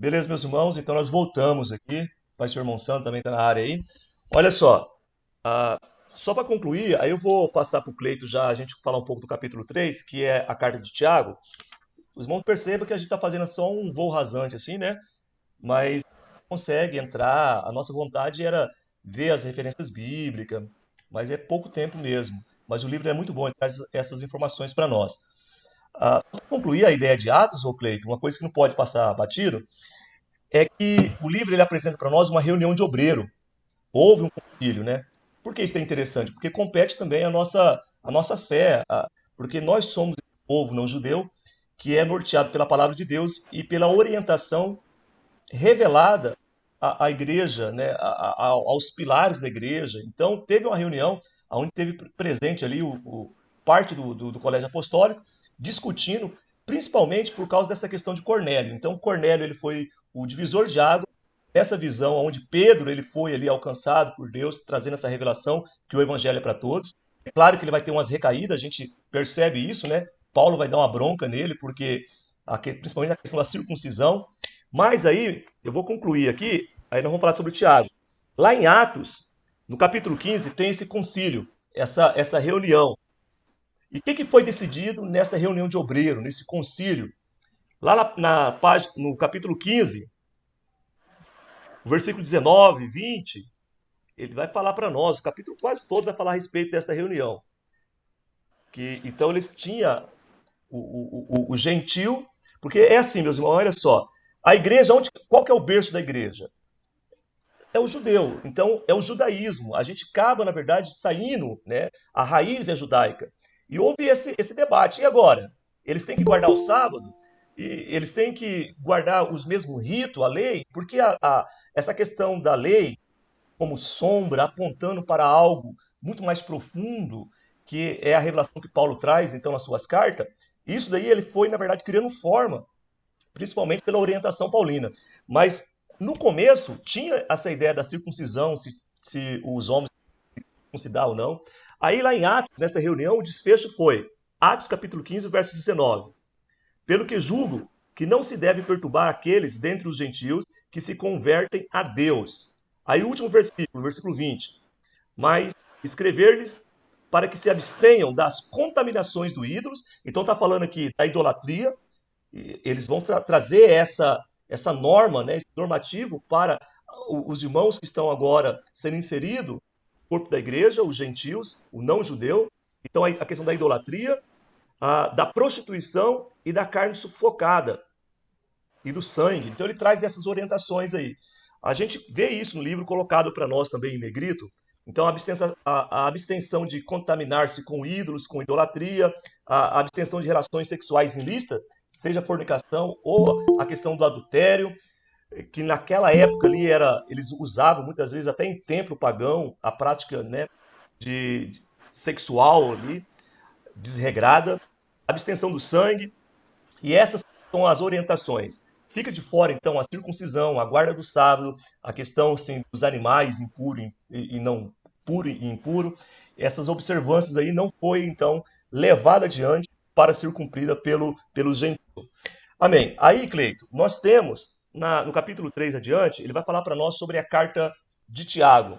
Beleza, meus irmãos? Então nós voltamos aqui. Pai, seu irmão Santo também está na área aí. Olha só, ah, só para concluir, aí eu vou passar para o Cleito já a gente falar um pouco do capítulo 3, que é a carta de Tiago. Os irmãos percebam que a gente está fazendo só um voo rasante, assim, né? Mas consegue entrar. A nossa vontade era ver as referências bíblicas, mas é pouco tempo mesmo. Mas o livro é muito bom, ele traz essas informações para nós. Para concluir a ideia de Atos, ô Cleito, uma coisa que não pode passar batido é que o livro ele apresenta para nós uma reunião de obreiro. Houve um concílio, né? Por que isso é interessante? Porque compete também a nossa fé, porque nós somos esse povo não judeu que é norteado pela palavra de Deus e pela orientação revelada à igreja, né? Aos pilares da igreja. Então, teve uma reunião onde teve presente ali parte do Colégio Apostólico discutindo, principalmente por causa dessa questão de Cornélio. Então, Cornélio ele foi o divisor de água essa visão onde Pedro ele foi ali alcançado por Deus, trazendo essa revelação que o evangelho é para todos. É claro que ele vai ter umas recaídas, a gente percebe isso, né? Paulo vai dar uma bronca nele, porque principalmente a questão da circuncisão. Mas aí, eu vou concluir aqui, aí nós vamos falar sobre Tiago. Lá em Atos, no capítulo 15, tem esse concílio, essa reunião. E o que foi decidido nessa reunião de obreiro, nesse concílio? Lá no capítulo 15, o versículo 19, 20, ele vai falar para nós, o capítulo quase todo vai falar a respeito dessa reunião. Então eles tinham o gentil, porque é assim, meus irmãos, olha só, a igreja, qual que é o berço da igreja? É o judeu, então é o judaísmo. A gente acaba, na verdade, saindo, né? A raiz é judaica. E houve esse debate. E agora? Eles têm que guardar o sábado? E eles têm que guardar os mesmos ritos, a lei? Porque essa questão da lei como sombra, apontando para algo muito mais profundo, que é a revelação que Paulo traz, então, nas suas cartas. Isso daí ele foi, na verdade, criando forma, principalmente pela orientação paulina. Mas, no começo, tinha essa ideia da circuncisão, se os homens circuncidar ou não. Aí, lá em Atos, nessa reunião, o desfecho foi Atos capítulo 15, verso 19. Pelo que julgo que não se deve perturbar aqueles dentre os gentios que se convertem a Deus. Aí o último versículo, versículo 20. Mas escrever-lhes para que se abstenham das contaminações do ídolos. Então está falando aqui da idolatria. Eles vão trazer essa norma, né, esse normativo para os irmãos que estão agora sendo inseridos no corpo da igreja, os gentios, o não judeu. Então a questão da idolatria, da prostituição e da carne sufocada e do sangue. Então ele traz essas orientações aí. A gente vê isso no livro colocado para nós também em negrito. Então a abstenção de contaminar-se com ídolos, com idolatria, a abstenção de relações sexuais ilícitas, seja fornicação ou a questão do adultério, que naquela época ali eles usavam muitas vezes até em templo pagão a prática, né, de sexual ali desregrada, abstenção do sangue, e essas são as orientações. Fica de fora, então, a circuncisão, a guarda do sábado, a questão assim, dos animais impuro e não puro e impuro. Essas observâncias aí não foi, então, levada adiante para ser cumprida pelos gentios. Amém. Aí, Cleito, nós temos, no capítulo 3 adiante, ele vai falar para nós sobre a carta de Tiago.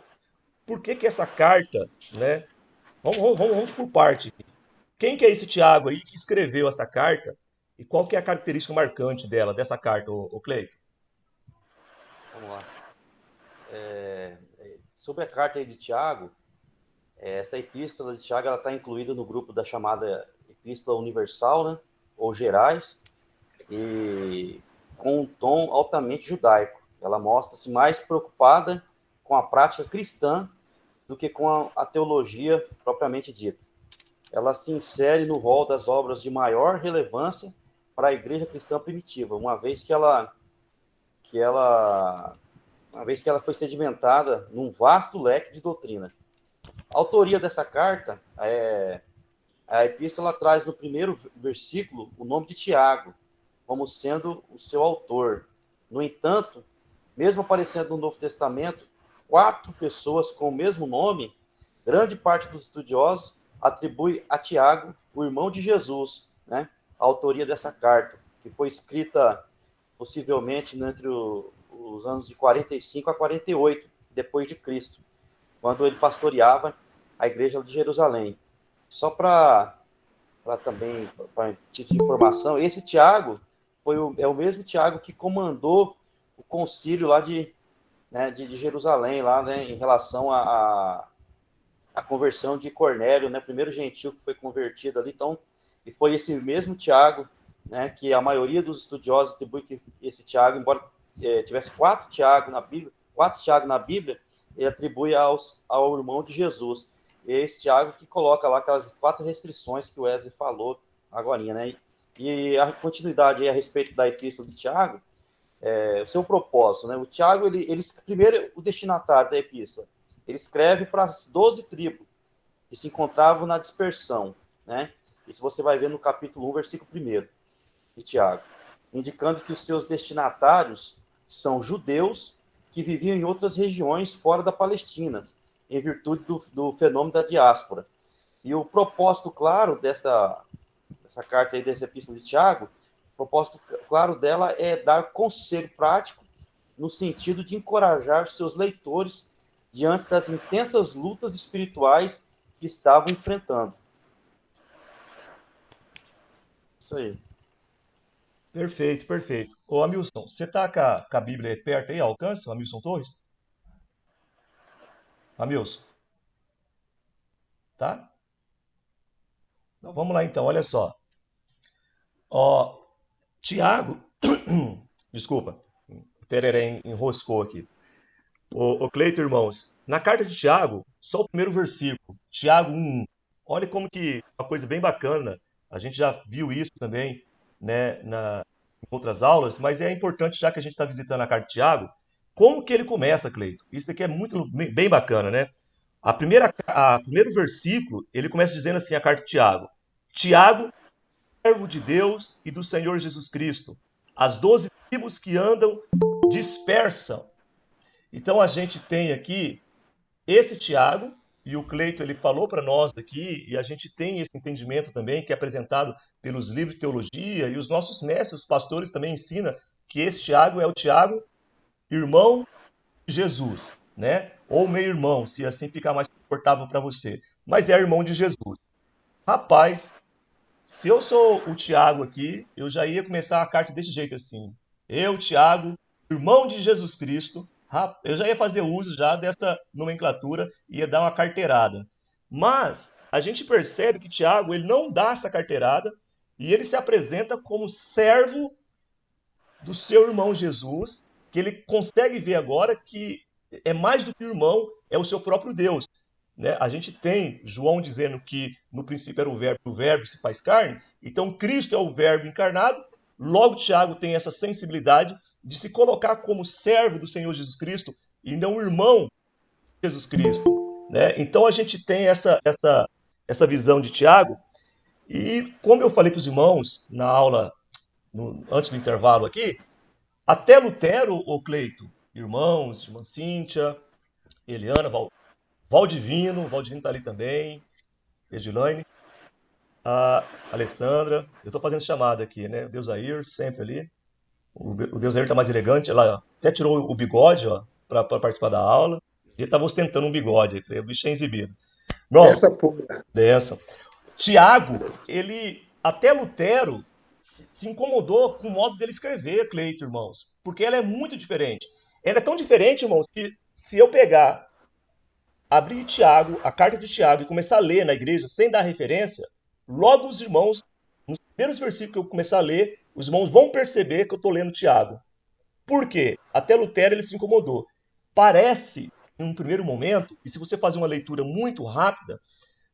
Por que essa carta, né? Vamos por parte. Quem que é esse Tiago aí que escreveu essa carta? E qual que é a característica marcante dessa carta, ô Cleito? Vamos lá. Sobre a carta aí de Tiago, essa epístola de Tiago está incluída no grupo da chamada Epístola Universal, né, ou Gerais, e com um tom altamente judaico. Ela mostra-se mais preocupada com a prática cristã do que com a teologia propriamente dita. Ela se insere no rol das obras de maior relevância para a igreja cristã primitiva, que ela, uma vez que ela foi sedimentada num vasto leque de doutrina. A autoria dessa carta, a epístola traz no primeiro versículo o nome de Tiago, como sendo o seu autor. No entanto, mesmo aparecendo no Novo Testamento, 4 pessoas com o mesmo nome, grande parte dos estudiosos atribui a Tiago, o irmão de Jesus, né, a autoria dessa carta, que foi escrita possivelmente entre os anos de 45 a 48 depois de Cristo, quando ele pastoreava a igreja de Jerusalém. Só para também, para título de informação, esse Tiago é o mesmo Tiago que comandou o concílio lá de Jerusalém, lá, né, em relação à conversão de Cornélio, né, o primeiro gentil que foi convertido ali. Então, e foi esse mesmo Tiago, né, que a maioria dos estudiosos atribui que esse Tiago, embora tivesse quatro Tiago na Bíblia, ele atribui ao irmão de Jesus. E é esse Tiago que coloca lá aquelas 4 restrições que o Wesley falou agora, né? E a continuidade a respeito da epístola de Tiago, o seu propósito, né? O Tiago, ele primeiro, o destinatário da epístola, ele escreve para as 12 tribos que se encontravam na dispersão, né? Isso você vai ver no capítulo 1, versículo 1 de Tiago, indicando que os seus destinatários são judeus que viviam em outras regiões fora da Palestina, em virtude do fenômeno da diáspora. E o propósito claro dessa carta aí, dessa epístola de Tiago, o propósito claro dela é dar conselho prático no sentido de encorajar seus leitores diante das intensas lutas espirituais que estavam enfrentando. Isso aí. Perfeito, perfeito. Ô, Hamilton, você tá com a Bíblia aí perto aí, ao alcance, o Hamilton Torres? Hamilton, tá? Então vamos lá então, olha só. Ó, Tiago, desculpa, o Tereré enroscou aqui. Ô Cleito, irmãos, na carta de Tiago, só o primeiro versículo, Tiago 1:1. Olha como que uma coisa bem bacana, a gente já viu isso também, né, em outras aulas, mas é importante, já que a gente está visitando a carta de Tiago, como que ele começa, Cleito? Isso daqui é muito bem bacana, né? Primeiro versículo, ele começa dizendo assim, a carta de Tiago. Tiago, servo de Deus e do Senhor Jesus Cristo, as 12 tribos que andam dispersam. Então a gente tem aqui esse Tiago, e o Cleito ele falou para nós aqui, e a gente tem esse entendimento também, que é apresentado pelos livros de teologia, e os nossos mestres, os pastores também ensinam que esse Tiago é o Tiago, irmão de Jesus, né? Ou meio-irmão, se assim ficar mais confortável para você. Mas é irmão de Jesus. Rapaz, se eu sou o Tiago aqui, eu já ia começar a carta desse jeito assim. Eu, Tiago, irmão de Jesus Cristo, eu já ia fazer uso já dessa nomenclatura e ia dar uma carteirada. Mas a gente percebe que Tiago ele não dá essa carteirada e ele se apresenta como servo do seu irmão Jesus, que ele consegue ver agora que é mais do que irmão, é o seu próprio Deus. Né? A gente tem João dizendo que no princípio era o verbo se faz carne, então Cristo é o verbo encarnado, logo Tiago tem essa sensibilidade de se colocar como servo do Senhor Jesus Cristo e não irmão de Jesus Cristo. Né? Então a gente tem essa visão de Tiago, e como eu falei para os irmãos na aula, antes do intervalo aqui, até Lutero, o Cleito, irmãos, irmã Cíntia, Eliana, Valdivino está ali também, Edilane, a Alessandra, eu estou fazendo chamada aqui, né? O Deusair, sempre ali. O Deusair está mais elegante, ela até tirou o bigode, ó, para participar da aula. Ele estava ostentando um bigode, o bicho é exibido. Irmãos, Essa pura. benção. Tiago, ele, até Lutero, se incomodou com o modo dele escrever, Cleito, irmãos, porque ela é muito diferente. Ela é tão diferente, irmãos, que se eu pegar, abrir Tiago, a carta de Tiago e começar a ler na igreja sem dar referência, logo os irmãos, nos primeiros versículos que eu começar a ler, os irmãos vão perceber que eu estou lendo Tiago. Por quê? Até Lutero ele se incomodou. Parece, em um primeiro momento, e se você fazer uma leitura muito rápida,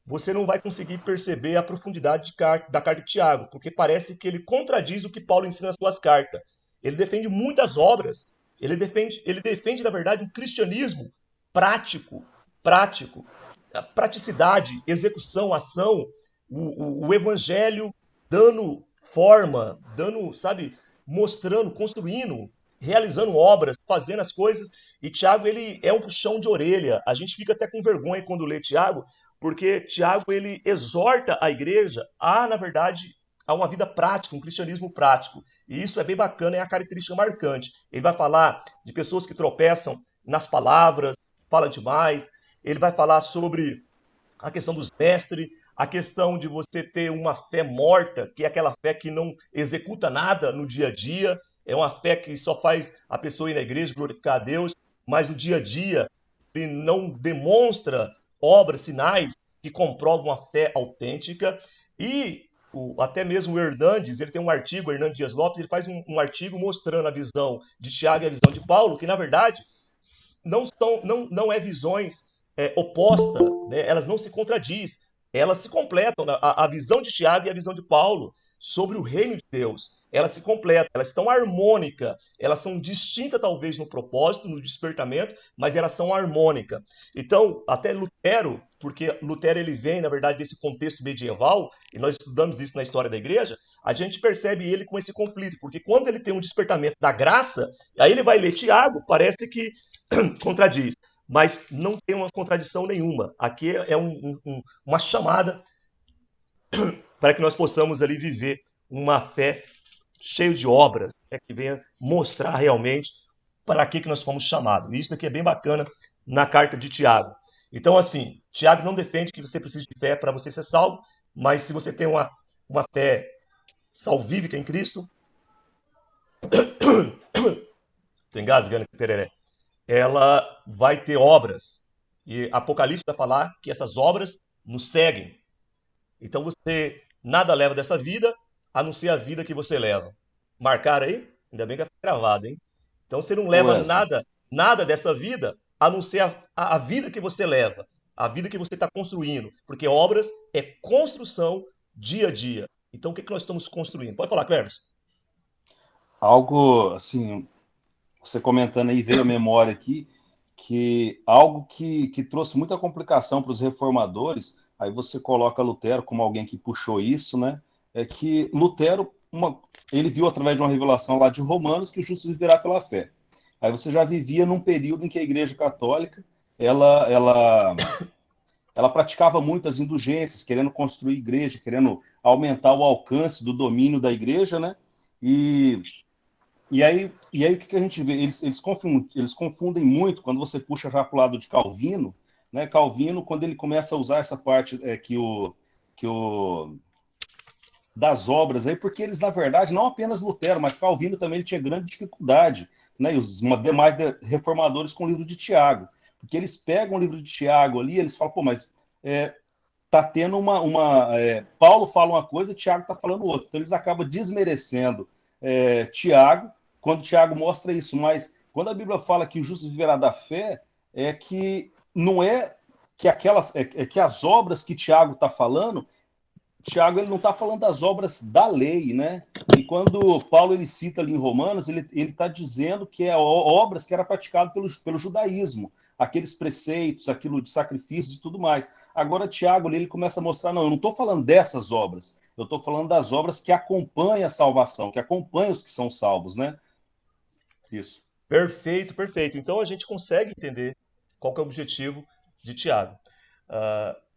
você não vai conseguir perceber a profundidade da carta de Tiago, porque parece que ele contradiz o que Paulo ensina nas suas cartas. Ele defende muitas obras, ele defende, na verdade, um cristianismo prático, prático, a praticidade, execução, ação, o evangelho dando forma, dando, sabe, mostrando, construindo, realizando obras, fazendo as coisas. E Tiago, ele é um puxão de orelha. A gente fica até com vergonha quando lê Tiago, porque Tiago ele exorta a igreja a, na verdade, a uma vida prática, um cristianismo prático. E isso é bem bacana, é a característica marcante. Ele vai falar de pessoas que tropeçam nas palavras, fala demais. Ele vai falar sobre a questão dos mestres, a questão de você ter uma fé morta, que é aquela fé que não executa nada no dia a dia, é uma fé que só faz a pessoa ir na igreja glorificar a Deus, mas no dia a dia ele não demonstra obras, sinais que comprovam a fé autêntica. E até mesmo o Hernandes, ele tem um artigo, o Hernandes Dias Lopes, ele faz um artigo mostrando a visão de Tiago e a visão de Paulo, que na verdade não é visões oposta, né? Elas não se contradizem, elas se completam. A visão de Tiago e a visão de Paulo sobre o reino de Deus, elas se completam, elas estão harmônicas, elas são distintas talvez no propósito, no despertamento, mas elas são harmônicas. Então, até Lutero, porque Lutero ele vem, na verdade, desse contexto medieval, e nós estudamos isso na história da igreja, a gente percebe ele com esse conflito, porque quando ele tem um despertamento da graça, aí ele vai ler Tiago, parece que contradiz, mas não tem uma contradição nenhuma. Aqui é uma chamada para que nós possamos ali viver uma fé cheia de obras, né, que venha mostrar realmente para que nós fomos chamados. E isso aqui é bem bacana na carta de Tiago. Então, assim, Tiago não defende que você precise de fé para você ser salvo, mas se você tem uma fé salvífica em Cristo, tem engasgando, tereré, ela vai ter obras. E Apocalipse vai falar que essas obras nos seguem. Então você nada leva dessa vida, a não ser a vida que você leva. Marcaram aí? Ainda bem que vai ficar gravado, hein? Então você não Ô leva Wesley, nada dessa vida, a não ser a vida que você leva, a vida que você está construindo. Porque obras é construção dia a dia. Então o que nós estamos construindo? Pode falar, Cleves. algo assim, você comentando aí, veio à memória aqui, que algo que trouxe muita complicação para os reformadores, aí você coloca Lutero como alguém que puxou isso, né? É que Lutero, ele viu através de uma revelação lá de Romanos que o justo viverá pela fé. Aí você já vivia num período em que a Igreja Católica ela, ela, ela praticava muitas indulgências, querendo construir igreja, querendo aumentar o alcance do domínio da igreja, né? E e aí o que a gente vê? Eles confundem muito quando você puxa já para o lado de Calvino, né? Calvino, quando ele começa a usar essa parte que o das obras aí, porque eles, na verdade, não apenas Lutero, mas Calvino também ele tinha grande dificuldade, né? E os demais reformadores com o livro de Tiago, porque eles pegam o livro de Tiago ali, eles falam, pô, mas tá tendo Paulo fala uma coisa, Tiago tá falando outra, então eles acabam desmerecendo Tiago, quando Tiago mostra isso, mas quando a Bíblia fala que o justo viverá da fé, é que não é que que as obras que Tiago está falando, Tiago ele não está falando das obras da lei, né? E quando Paulo ele cita ali em Romanos, ele está dizendo que é obras que era praticado pelo judaísmo, aqueles preceitos, aquilo de sacrifícios e tudo mais. Agora Tiago ele começa a mostrar, não, eu não estou falando dessas obras, eu estou falando das obras que acompanham a salvação, que acompanham os que são salvos, né? Isso. Perfeito, perfeito. Então a gente consegue entender qual que é o objetivo de Tiago.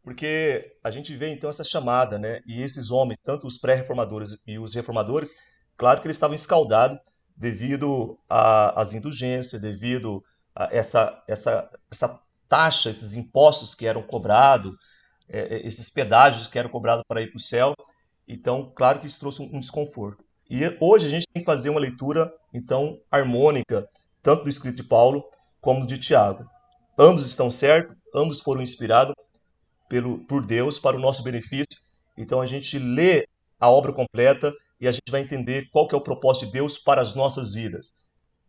Porque a gente vê então essa chamada, né? E esses homens, tanto os pré-reformadores e os reformadores, claro que eles estavam escaldados devido às indulgências, devido a essa taxa, esses impostos que eram cobrados, esses pedágios que eram cobrados para ir para o céu. Então, claro que isso trouxe um desconforto. E hoje a gente tem que fazer uma leitura, então, harmônica, tanto do escrito de Paulo como de Tiago. Ambos estão certos, ambos foram inspirados por Deus para o nosso benefício. Então a gente lê a obra completa e a gente vai entender qual que é o propósito de Deus para as nossas vidas.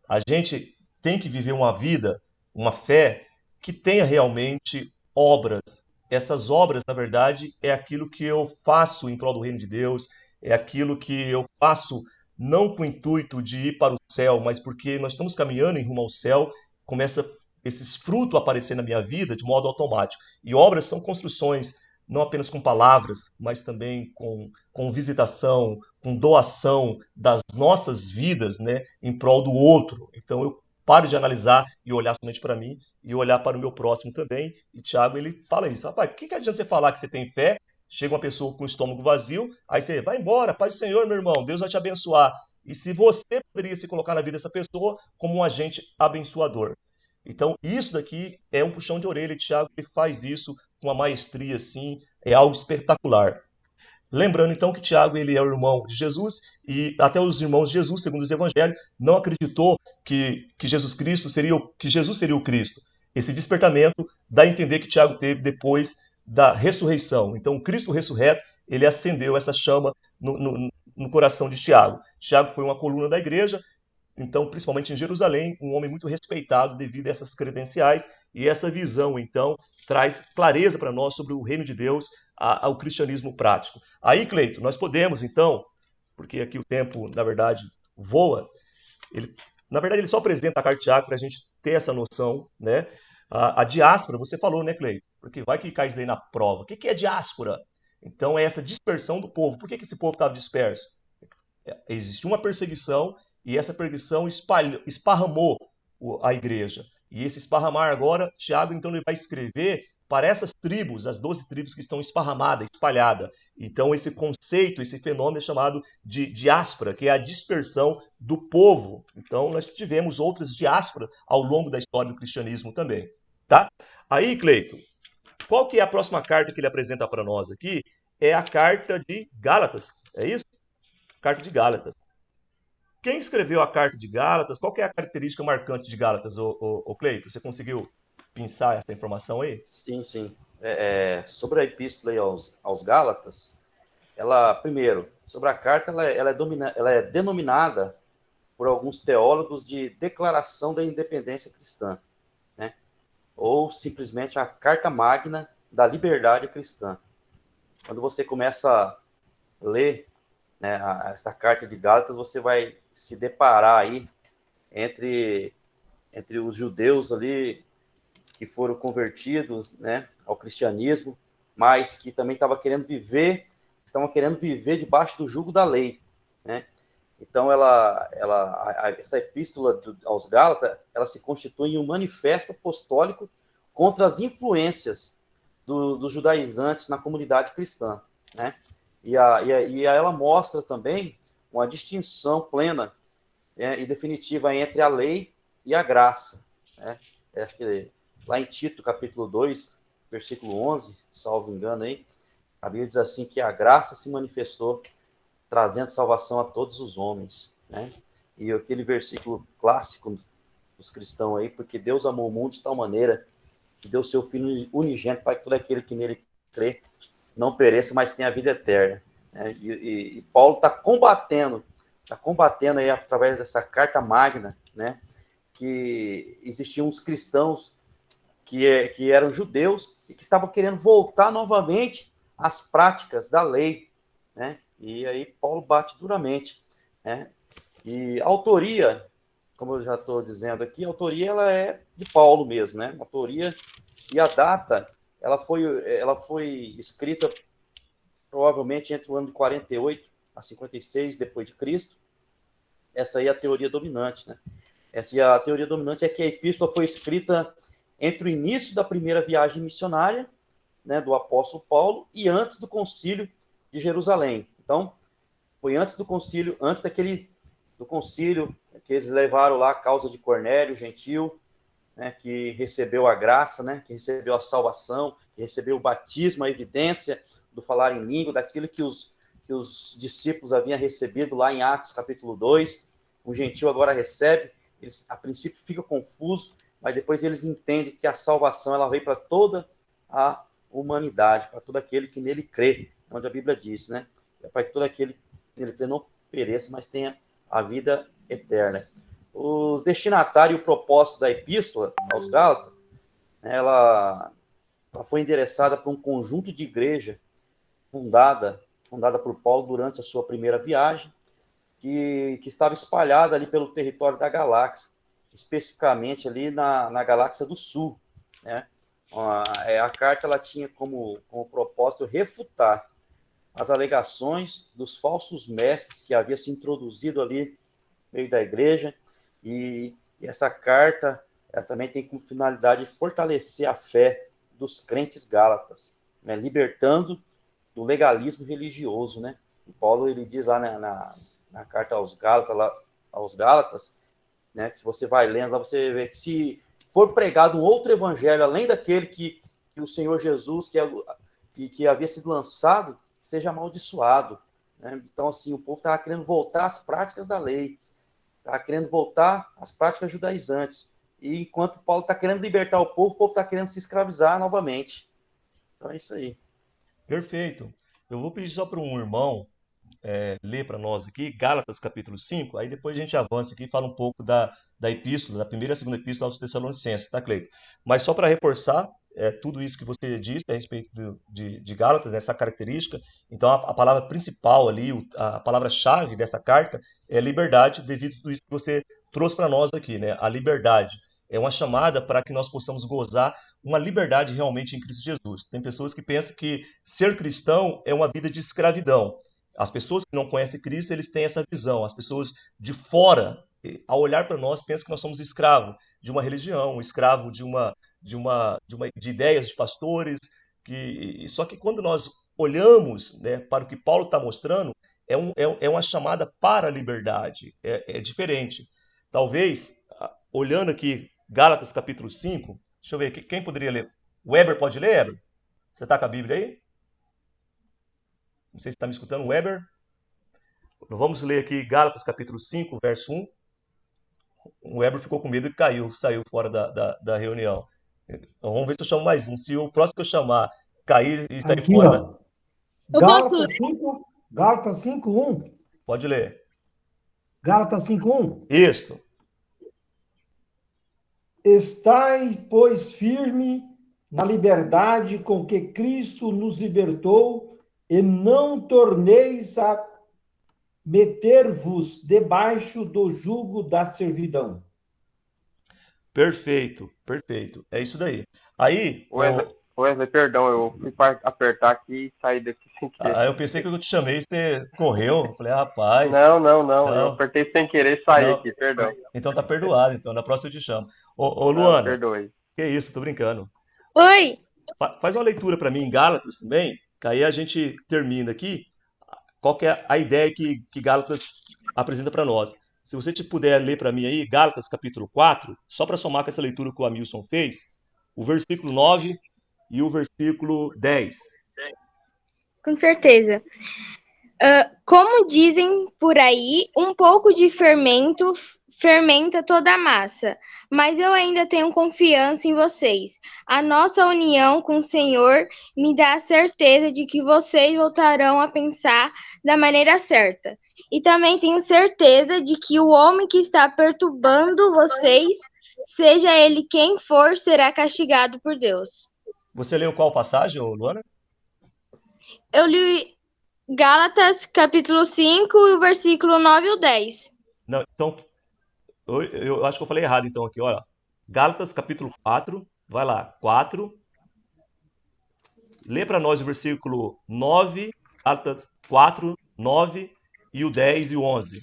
A gente tem que viver uma vida, uma fé que tenha realmente obras. Essas obras, na verdade, é aquilo que eu faço em prol do reino de Deus, é aquilo que eu faço não com o intuito de ir para o céu, mas porque nós estamos caminhando em rumo ao céu, começa esses frutos a aparecer na minha vida de modo automático. E obras são construções não apenas com palavras, mas também com visitação, com doação das nossas vidas, né, em prol do outro. Então eu paro de analisar e olhar somente para mim e olhar para o meu próximo também. E Tiago ele fala isso. Rapaz, o que adianta você falar que você tem fé, chega uma pessoa com o estômago vazio, aí você vai embora, paz do Senhor, meu irmão, Deus vai te abençoar. E se você poderia se colocar na vida dessa pessoa como um agente abençoador. Então, isso daqui é um puxão de orelha, e Tiago ele faz isso com uma maestria assim, é algo espetacular. Lembrando então que Tiago ele é o irmão de Jesus e até os irmãos de Jesus, segundo os evangelhos, não acreditou que Jesus Cristo seria que Jesus seria o Cristo. Esse despertamento dá a entender que Tiago teve depois da ressurreição. Então, o Cristo ressurreto, ele acendeu essa chama no coração de Tiago. Tiago foi uma coluna da igreja, então, principalmente em Jerusalém, um homem muito respeitado devido a essas credenciais e essa visão, então, traz clareza para nós sobre o reino de Deus, ao cristianismo prático. Aí, Cleito, nós podemos, então, porque aqui o tempo, na verdade, voa, ele, na verdade, ele só apresenta a carta de Tiago para a gente ter essa noção, né? A diáspora, você falou, né, Cleito? Porque vai que cai isso aí na prova. O que é diáspora? Então, é essa dispersão do povo. Por que esse povo estava disperso? Existiu uma perseguição e essa perseguição esparramou a igreja. E esse esparramar agora, Tiago, então, ele vai escrever para essas tribos, as 12 tribos que estão esparramadas, espalhadas. Então, esse conceito, esse fenômeno é chamado de diáspora, que é a dispersão do povo. Então, nós tivemos outras diásporas ao longo da história do cristianismo também. Tá? Aí, Cleito, qual que é a próxima carta que ele apresenta para nós aqui? É a carta de Gálatas, é isso? Carta de Gálatas. Quem escreveu a carta de Gálatas? Qual que é a característica marcante de Gálatas, ô Cleito? Você conseguiu pensar essa informação aí? Sim, sim. Sobre a epístola aos Gálatas, ela, primeiro, sobre a carta, ela é denominada por alguns teólogos de Declaração da Independência Cristã, né? Ou simplesmente a Carta Magna da Liberdade Cristã. Quando você começa a ler, né, esta carta de Gálatas, você vai se deparar aí entre os judeus ali que foram convertidos, né, ao cristianismo, mas que também estavam querendo viver debaixo do jugo da lei, né? Então, essa epístola aos Gálatas, ela se constitui em um manifesto apostólico contra as influências dos judaizantes na comunidade cristã, né? E ela mostra também uma distinção plena, né, e definitiva entre a lei e a graça, né? Acho que lá em Tito, capítulo 2, versículo 11, salvo engano aí, a Bíblia diz assim que a graça se manifestou trazendo salvação a todos os homens, né? E aquele versículo clássico dos cristãos aí, porque Deus amou o mundo de tal maneira que deu seu Filho unigênito para que todo aquele que nele crê não pereça, mas tenha a vida eterna, né? E Paulo está combatendo aí através dessa carta magna, né, que existiam uns cristãos que eram judeus e que estavam querendo voltar novamente às práticas da lei, né? E aí Paulo bate duramente, né? E a autoria, como eu já estou dizendo aqui, a autoria ela é de Paulo mesmo, né? A autoria e a data, ela foi escrita provavelmente entre o ano de 48 a 56 depois de Cristo. Essa aí é a teoria dominante, né? A teoria dominante é que a epístola foi escrita entre o início da primeira viagem missionária, né, do apóstolo Paulo, e antes do concílio de Jerusalém. Então, foi antes do concílio, do concílio que eles levaram lá a causa de Cornélio, gentil, né, que recebeu a graça, né, que recebeu a salvação, que recebeu o batismo, a evidência do falar em língua, daquilo que os discípulos haviam recebido lá em Atos capítulo 2. O gentil agora recebe, eles a princípio ficam confusos, mas depois eles entendem que a salvação ela veio para toda a humanidade, para todo aquele que nele crê, onde a Bíblia diz, né? É para que todo aquele que nele crê não pereça, mas tenha a vida eterna. O destinatário e o propósito da epístola aos Gálatas, ela foi endereçada para um conjunto de igreja fundada por Paulo durante a sua primeira viagem, que estava espalhada ali pelo território da galáxia, especificamente ali na galáxia do Sul, né? A carta ela tinha como propósito refutar as alegações dos falsos mestres que haviam se introduzido ali no meio da igreja, e essa carta ela também tem como finalidade fortalecer a fé dos crentes gálatas, né? Libertando do legalismo religioso, né? O Paulo, ele diz lá na carta aos Gálatas, né, que você vai lendo, lá você vê que se for pregado um outro evangelho, além daquele que o Senhor Jesus, que havia sido lançado, seja amaldiçoado. Né? Então, assim, o povo estava querendo voltar às práticas da lei, estava querendo voltar às práticas judaizantes. E enquanto Paulo está querendo libertar o povo está querendo se escravizar novamente. Então é isso aí. Perfeito. Eu vou pedir só para um irmão ler para nós aqui, Gálatas capítulo 5. Aí depois a gente avança aqui e fala um pouco da epístola, da primeira e segunda epístola aos Tessalonicenses, tá, Cleito? Mas só para reforçar tudo isso que você disse a respeito de Gálatas, essa característica, então a palavra principal ali, a palavra-chave dessa carta é liberdade, devido a tudo isso que você trouxe para nós aqui, né? A liberdade é uma chamada para que nós possamos gozar uma liberdade realmente em Cristo Jesus. Tem pessoas que pensam que ser cristão é uma vida de escravidão. As pessoas que não conhecem Cristo, eles têm essa visão. As pessoas de fora, ao olhar para nós, pensam que nós somos escravos de uma religião, escravo de ideias de pastores. Só que quando nós olhamos, né, para o que Paulo está mostrando, é uma chamada para a liberdade. É diferente. Talvez, olhando aqui, Gálatas capítulo 5, deixa eu ver, quem poderia ler? O Weber pode ler, Weber? Você está com a Bíblia aí? Não sei se está me escutando, Weber. Vamos ler aqui Gálatas capítulo 5, verso 1. O Weber ficou com medo e saiu fora da reunião. Então, vamos ver se eu chamo mais um. Se o próximo que eu chamar cair e sair Aqui, fora, ó. Eu posso ler? Gálatas 5:1. pode ler. Gálatas 5:1. Isto. Estai, pois, firme na liberdade com que Cristo nos libertou, e não torneis a meter-vos debaixo do jugo da servidão. Perfeito, perfeito. É isso daí. Aí, Wesley, perdão, eu fui apertar aqui e saí daqui sem querer. eu pensei que eu te chamei, você correu. Eu falei, rapaz, Não, eu não, apertei sem querer e saí não. aqui, perdão. Então tá perdoado. Então, na próxima eu te chamo. Ô Não, Luana, perdoe. que isso, tô brincando. Oi, Faz uma leitura para mim em Gálatas também, que aí a gente termina aqui. Qual que é a ideia que Gálatas apresenta para nós? Se você te puder ler para mim aí, Gálatas capítulo 4, só para somar com essa leitura que o Amilson fez, o versículo 9 e o versículo 10. com certeza. Como dizem por aí, um pouco de fermento fermenta toda a massa, mas eu ainda tenho confiança em vocês. A nossa união com o Senhor me dá a certeza de que vocês voltarão a pensar da maneira certa. E também tenho certeza de que o homem que está perturbando vocês, seja ele quem for, será castigado por Deus. Você leu qual passagem, Luana? Eu li Gálatas, capítulo 5, o versículo 9 e o 10. Não, então, eu acho que eu falei errado então aqui, olha. Gálatas capítulo 4, vai lá, 4. Lê para nós o versículo 9, Gálatas 4, 9 e o 10 e o 11.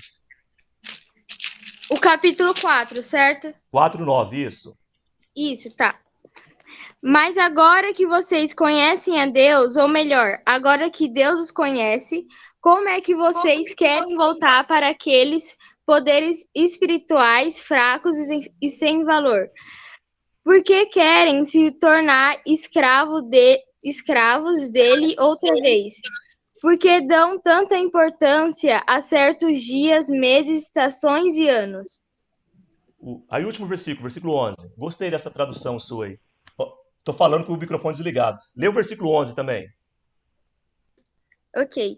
O capítulo 4, certo? 4, 9, isso. Isso, tá. Mas agora que vocês conhecem a Deus, ou melhor, agora que Deus os conhece, como é que vocês querem voltar para aqueles poderes espirituais fracos e sem valor? Por que querem se tornar escravos dele outra vez? Porque dão tanta importância a certos dias, meses, estações e anos. Aí, último versículo, versículo 11. Gostei dessa tradução sua aí. Tô falando com o microfone desligado. Lê o versículo 11 também. Ok.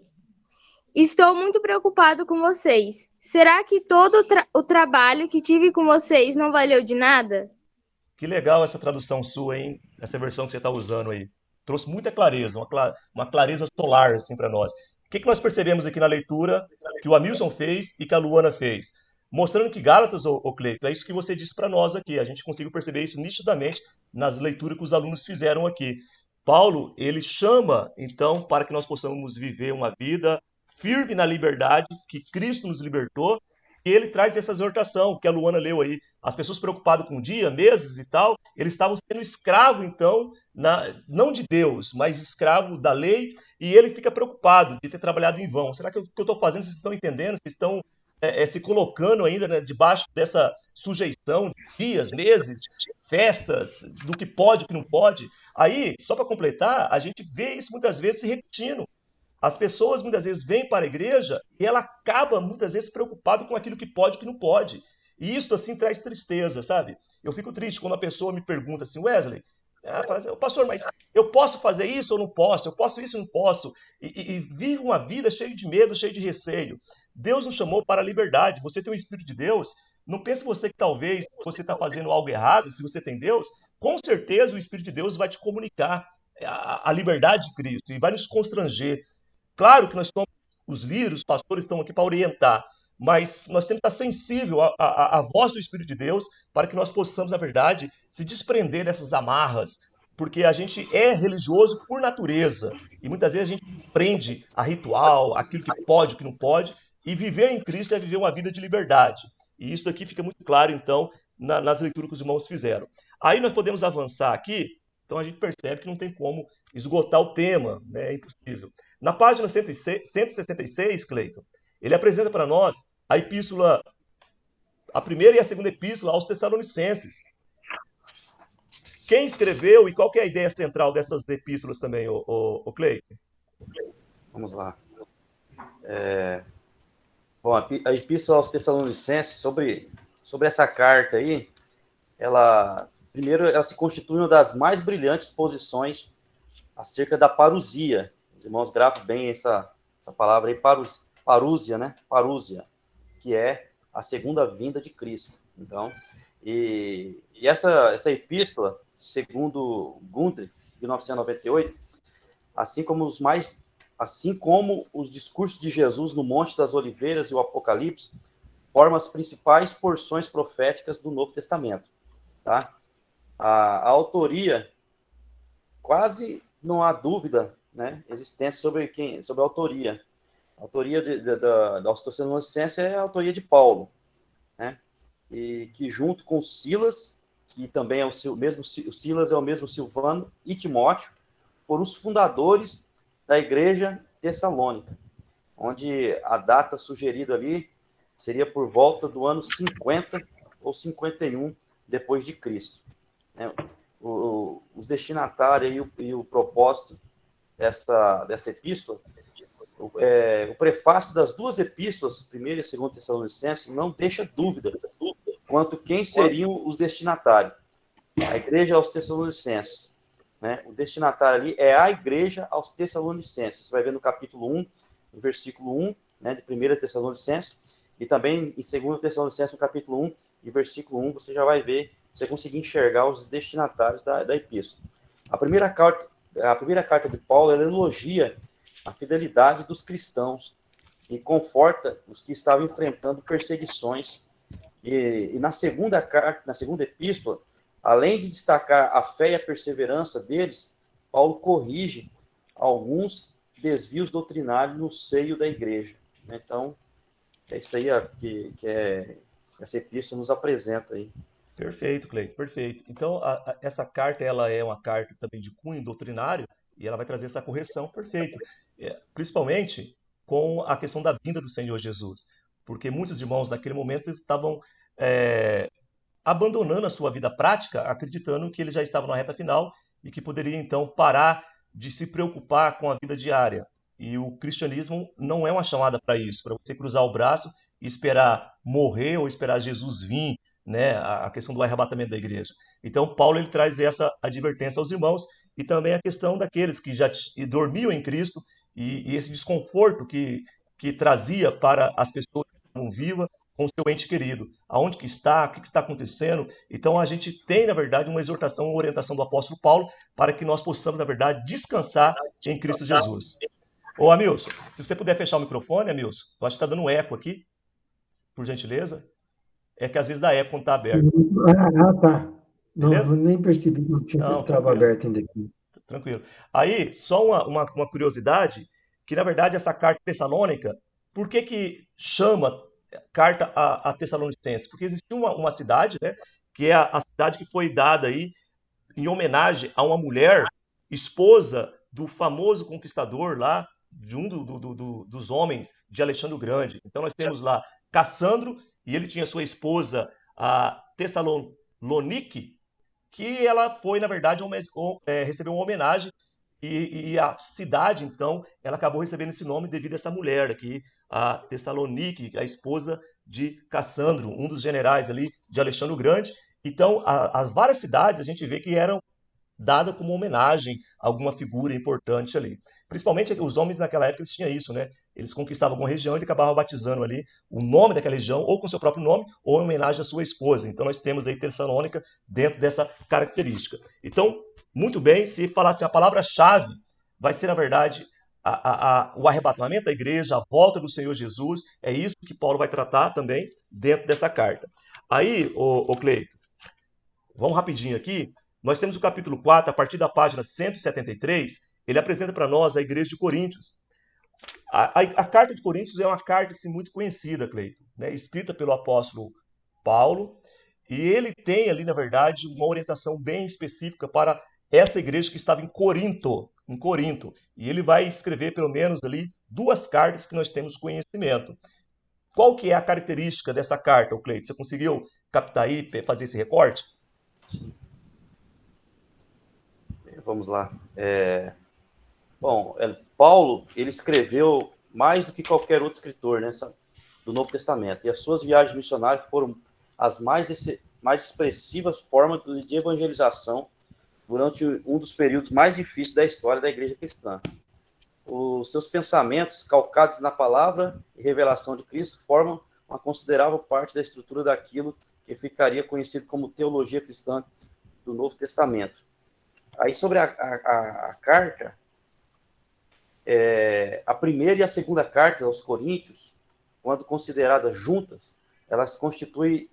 Estou muito preocupado com vocês. Será que todo o trabalho que tive com vocês não valeu de nada? Que legal essa tradução sua, hein? Essa versão que você está usando aí. Trouxe muita clareza, uma clareza solar assim para nós. O que nós percebemos aqui na leitura que o Amilson fez e que a Luana fez? Mostrando que Gálatas, ô Cleito, é isso que você disse para nós aqui. A gente conseguiu perceber isso nitidamente nas leituras que os alunos fizeram aqui. Paulo, ele chama, então, para que nós possamos viver uma vida firme na liberdade que Cristo nos libertou E ele traz essa exortação que a Luana leu aí. As pessoas preocupadas com o dia, meses e tal, eles estavam sendo escravos, então, não de Deus, mas escravo da lei, e ele fica preocupado de ter trabalhado em vão. Será que o que eu estou fazendo, vocês estão entendendo? Vocês estão se colocando ainda, né, debaixo dessa sujeição de dias, meses, festas, do que pode, o que não pode? Aí, só para completar, a gente vê isso muitas vezes se repetindo. As pessoas muitas vezes vêm para a igreja e ela acaba muitas vezes preocupada com aquilo que pode e que não pode. E isso assim traz tristeza, sabe? Eu fico triste quando a pessoa me pergunta assim, Wesley, pastor, mas eu posso fazer isso ou não posso? Eu posso isso ou não posso? E vive uma vida cheia de medo, cheia de receio. Deus nos chamou para a liberdade. Você tem o Espírito de Deus. Não pense você que talvez você está fazendo algo errado, se você tem Deus, com certeza o Espírito de Deus vai te comunicar a liberdade de Cristo e vai nos constranger. Claro que nós somos os líderes, os pastores estão aqui para orientar, mas nós temos que estar sensível à voz do Espírito de Deus para que nós possamos, na verdade, se desprender dessas amarras, porque a gente é religioso por natureza e muitas vezes a gente prende a ritual, aquilo que pode, o que não pode, e viver em Cristo é viver uma vida de liberdade. E isso aqui fica muito claro, então, nas leituras que os irmãos fizeram. Aí nós podemos avançar aqui, então a gente percebe que não tem como esgotar o tema, né? É impossível. Na página 166, Cleiton, ele apresenta para nós a epístola, a primeira e a segunda epístola aos Tessalonicenses. Quem escreveu e qual que é a ideia central dessas epístolas também, o Cleiton? Vamos lá. Bom, a epístola aos Tessalonicenses, sobre essa carta aí, primeiro, ela se constitui uma das mais brilhantes posições acerca da parousia. Os irmãos gravam bem essa palavra aí, parúsia, né? Parúsia, que é a segunda vinda de Cristo. Então, e essa epístola, segundo Gundry, de 1998, assim como os discursos de Jesus no Monte das Oliveiras e o Apocalipse, formam as principais porções proféticas do Novo Testamento. Tá? A autoria, quase não há dúvida, né, existente sobre a autoria. A autoria da Tessalonicenses é a autoria de Paulo, né? E que junto com Silas, que também é o mesmo Silas é o mesmo Silvano e Timóteo, foram os fundadores da igreja tessalônica, onde a data sugerida ali seria por volta do ano 50 ou 51 depois de Cristo. Os destinatários e o propósito dessa epístola, o prefácio das duas epístolas, primeira e segunda Tessalonicenses, não deixa dúvida quanto quem seriam os destinatários. A igreja aos Tessalonicenses, né? O destinatário ali é a igreja aos Tessalonicenses. Você vai ver no capítulo 1, no versículo 1, né, de 1 Tessalonicenses, e também em 2 Tessalonicenses, no capítulo 1 e versículo 1, você já vai ver, você conseguir enxergar os destinatários da epístola. A primeira carta de Paulo, ela elogia a fidelidade dos cristãos e conforta os que estavam enfrentando perseguições. E na segunda epístola, além de destacar a fé e a perseverança deles, Paulo corrige alguns desvios doutrinários no seio da igreja. Então, é isso aí que essa epístola nos apresenta aí. Perfeito, Cleiton, perfeito. Então, essa carta ela é uma carta também de cunho doutrinário e ela vai trazer essa correção, perfeito. Principalmente com a questão da vinda do Senhor Jesus, porque muitos irmãos naquele momento estavam abandonando a sua vida prática, acreditando que ele já estava na reta final e que poderia então parar de se preocupar com a vida diária. E o cristianismo não é uma chamada para isso, para você cruzar o braço e esperar morrer ou esperar Jesus vir, né, a questão do arrebatamento da igreja. Então, Paulo ele traz essa advertência aos irmãos e também a questão daqueles que já dormiam em Cristo e esse desconforto que trazia para as pessoas que estavam vivas com o seu ente querido. Aonde que está, o que está acontecendo. Então, a gente tem, na verdade, uma exortação, uma orientação do apóstolo Paulo para que nós possamos, na verdade, descansar em Cristo Jesus. Ô, Amilson, se você puder fechar o microfone, Amilson, eu acho que está dando um eco aqui, por gentileza. É que às vezes dá eco quando está aberto. Tá. Beleza? Não, nem percebi que estava aberto ainda aqui. Tranquilo. Aí, só uma curiosidade, que na verdade essa carta tessalônica, por que chama carta a Tessalonicenses? Porque existia uma cidade, né, que é a cidade que foi dada aí em homenagem a uma mulher, esposa do famoso conquistador lá, de um dos homens de Alexandre o Grande. Então nós temos lá Cassandro, e ele tinha sua esposa, a Tessalonique, que ela foi, na verdade, recebeu uma homenagem, e a cidade, então, ela acabou recebendo esse nome devido a essa mulher aqui, a Tessalonique, a esposa de Cassandro, um dos generais ali de Alexandre o Grande. Então, as várias cidades a gente vê que eram dadas como homenagem a alguma figura importante ali. Principalmente os homens naquela época eles tinham isso, né? Eles conquistavam alguma região e ele acabava batizando ali o nome daquela região, ou com seu próprio nome, ou em homenagem à sua esposa. Então nós temos aí Tessalônica dentro dessa característica. Então, muito bem, se falasse a palavra-chave, vai ser, na verdade, o arrebatamento da igreja, a volta do Senhor Jesus. É isso que Paulo vai tratar também dentro dessa carta. Aí, o Cleito, vamos rapidinho aqui. Nós temos o capítulo 4, a partir da página 173, ele apresenta para nós a igreja de Coríntios. A carta de Coríntios é uma carta assim, muito conhecida, Cleito, né? Escrita pelo apóstolo Paulo, e ele tem ali, na verdade, uma orientação bem específica para essa igreja que estava em Corinto, e ele vai escrever pelo menos ali 2 cartas que nós temos conhecimento. Qual que é a característica dessa carta, Cleito? Você conseguiu captar aí, fazer esse recorte? Vamos lá. Bom, Paulo, ele escreveu mais do que qualquer outro escritor, né, do Novo Testamento. E as suas viagens missionárias foram as mais expressivas formas de evangelização durante um dos períodos mais difíceis da história da igreja cristã. Os seus pensamentos, calcados na palavra e revelação de Cristo, formam uma considerável parte da estrutura daquilo que ficaria conhecido como teologia cristã do Novo Testamento. Aí, sobre a carta, a primeira e a segunda carta aos Coríntios, quando consideradas juntas, elas constituem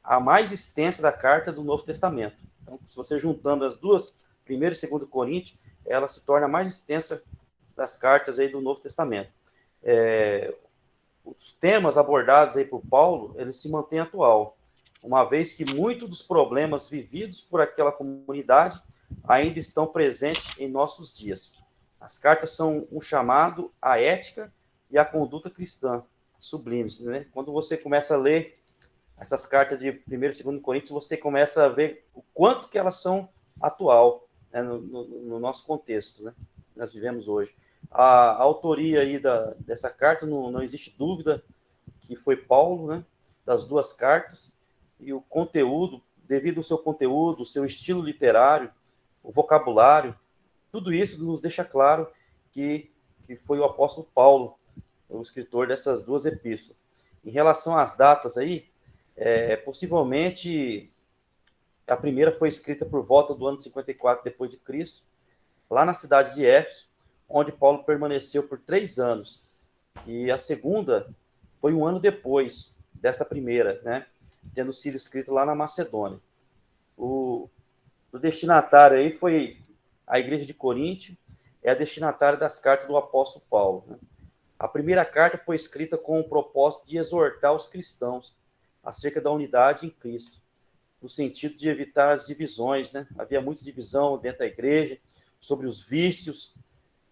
a mais extensa da carta do Novo Testamento. Então, se você juntando as duas, 1º e 2 Coríntios, ela se torna a mais extensa das cartas aí do Novo Testamento. Os temas abordados aí por Paulo, eles se mantêm atual, uma vez que muitos dos problemas vividos por aquela comunidade ainda estão presentes em nossos dias. As cartas são um chamado à ética e à conduta cristã sublimes, né? Quando você começa a ler essas cartas de 1º e 2 Coríntios, você começa a ver o quanto que elas são atual, né, no nosso contexto, né, que nós vivemos hoje. A autoria aí dessa carta, não existe dúvida que foi Paulo, né, das 2 cartas, e o conteúdo, devido ao seu conteúdo, o seu estilo literário, o vocabulário, tudo isso nos deixa claro que foi o apóstolo Paulo, o escritor dessas 2 epístolas. Em relação às datas aí, possivelmente a primeira foi escrita por volta do ano 54 depois de Cristo, lá na cidade de Éfeso, onde Paulo permaneceu por 3 anos. E a segunda foi um ano depois desta primeira, né, tendo sido escrita lá na Macedônia. O destinatário aí foi a igreja de Corinto, é a destinatária das cartas do apóstolo Paulo, né? A primeira carta foi escrita com o propósito de exortar os cristãos acerca da unidade em Cristo, no sentido de evitar as divisões, né? Havia muita divisão dentro da igreja sobre os vícios,